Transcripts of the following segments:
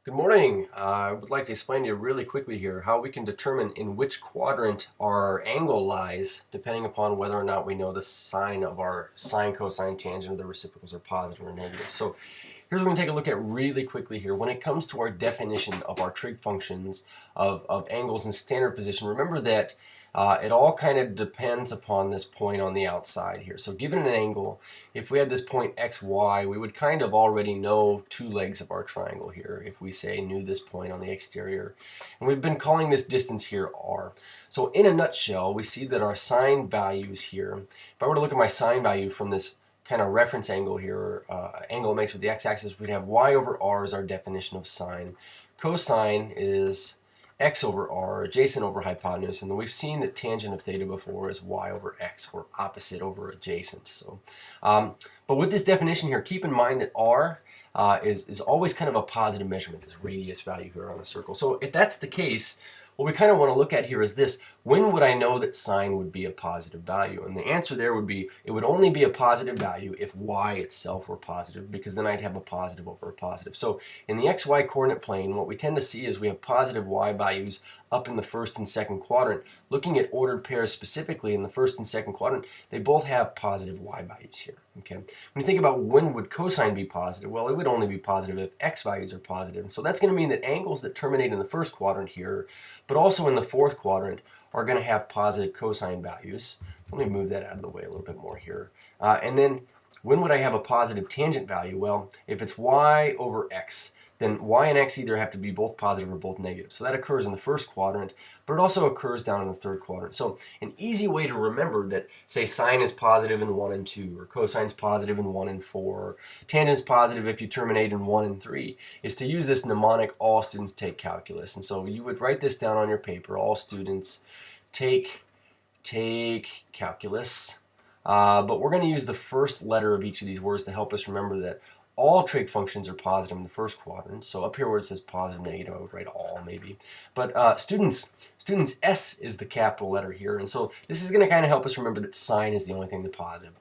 Good morning. I would like to explain to you really quickly here how we can determine in which quadrant our angle lies depending upon whether or not we know the sign of our sine, cosine, tangent, or the reciprocals are positive or negative. So here's what we're going to take a look at really quickly here. When it comes to our definition of our trig functions of angles in standard position, remember that it all kind of depends upon this point on the outside here. So given an angle, if we had this point xy, we would kind of already know two legs of our triangle here if we say knew this point on the exterior. And we've been calling this distance here r. So in a nutshell, we see that our sine values here, if I were to look at my sine value from this kind of reference angle here, angle it makes with the x-axis, we'd have y over r as our definition of sine. Cosine is x over r, adjacent over hypotenuse, and we've seen that tangent of theta before is y over x, or opposite over adjacent. So, but with this definition here, keep in mind that r is always kind of a positive measurement, this radius value here on a circle. So if that's the case, what we kind of want to look at here is this: when would I know that sine would be a positive value? And the answer there would be, it would only be a positive value if y itself were positive, because then I'd have a positive over a positive. So in the xy coordinate plane, what we tend to see is we have positive y values up in the first and second quadrant. Looking at ordered pairs specifically in the first and second quadrant, they both have positive y values here. Okay. When you think about when would cosine be positive, well, it would only be positive if x values are positive. And so that's going to mean that angles that terminate in the first quadrant here, but also in the fourth quadrant, are going to have positive cosine values. So let me move that out of the way a little bit more here. And then when would I have a positive tangent value? Well, if it's y over x, then y and x either have to be both positive or both negative. So that occurs in the first quadrant, but it also occurs down in the third quadrant. So an easy way to remember that, say, sine is positive in 1 and 2, or cosine is positive in 1 and 4, tangent is positive if you terminate in 1 and 3, is to use this mnemonic, all students take calculus. And so you would write this down on your paper, all students take calculus. But we're going to use the first letter of each of these words to help us remember that all trig functions are positive in the first quadrant. So up here where it says positive, negative, I would write all maybe. But students, S is the capital letter here. And so this is going to kind of help us remember that sine is the only thing that's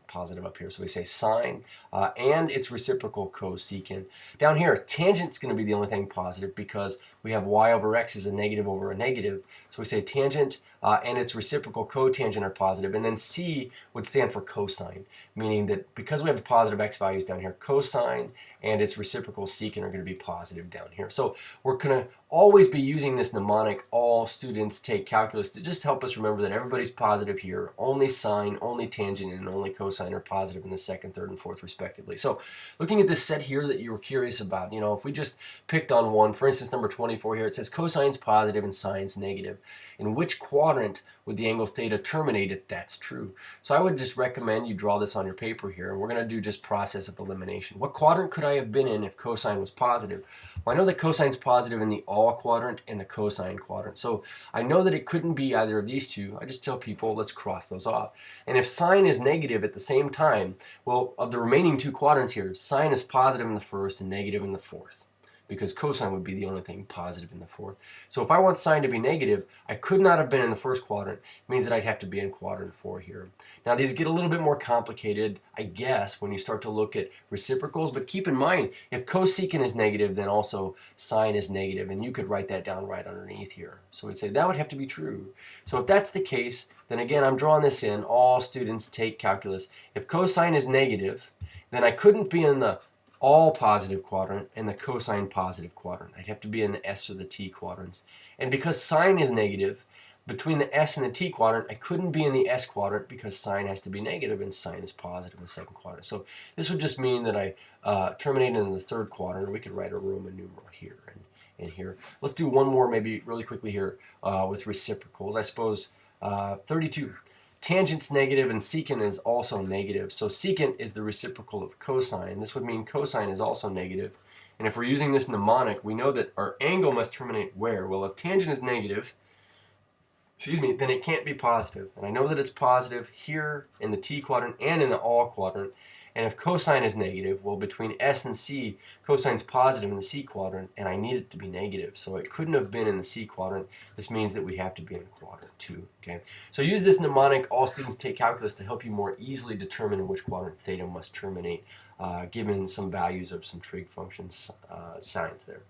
positive up here. So we say sine and its reciprocal cosecant. Down here, tangent's going to be the only thing positive because we have y over x is a negative over a negative. So we say tangent and its reciprocal cotangent are positive. And then C would stand for cosine, meaning that because we have positive x values down here, cosine and its reciprocal secant are going to be positive down here. So we're going to always be using this mnemonic, all students take calculus, to just help us remember that everybody's positive here. Only sine, only tangent, and only cosine are positive in the second, third, and fourth respectively. So looking at this set here that you were curious about, you know, if we just picked on one, for instance, number 24 here, it says cosine's positive and sine's negative. In which quadrant would the angle theta terminate if that's true? So I would just recommend you draw this on your paper here, and we're going to do just process of elimination. What quadrant could I have been in if cosine was positive? Well, I know that cosine's positive in the all quadrant and the cosine quadrant. So I know that it couldn't be either of these two. I just tell people, let's cross those off. And if sine is negative at the same time, well, of the remaining two quadrants here, sine is positive in the first and negative in the fourth, because cosine would be the only thing positive in the fourth. So if I want sine to be negative, I could not have been in the first quadrant. It means that I'd have to be in quadrant 4 here. Now these get a little bit more complicated, I guess, when you start to look at reciprocals, but keep in mind, if cosecant is negative, then also sine is negative, and you could write that down right underneath here. So we'd say that would have to be true. So if that's the case, then again, I'm drawing this in, all students take calculus. If cosine is negative, then I couldn't be in the all positive quadrant and the cosine positive quadrant. I'd have to be in the S or the T quadrants. And because sine is negative, between the S and the T quadrant, I couldn't be in the S quadrant because sine has to be negative and sine is positive in the second quadrant. So this would just mean that I terminated in the third quadrant, or we could write a Roman numeral here and here. Let's do one more maybe really quickly here with reciprocals. I suppose 32. Tangent's negative and secant is also negative. So secant is the reciprocal of cosine. This would mean cosine is also negative. And if we're using this mnemonic, we know that our angle must terminate where? Well, if tangent is negative, then it can't be positive. And I know that it's positive here in the T quadrant and in the all quadrant. And if cosine is negative, well, between S and C, cosine's positive in the C quadrant, and I need it to be negative. So it couldn't have been in the C quadrant. This means that we have to be in quadrant 2. Okay? So use this mnemonic, all students take calculus, to help you more easily determine in which quadrant theta must terminate, given some values of some trig functions, signs there.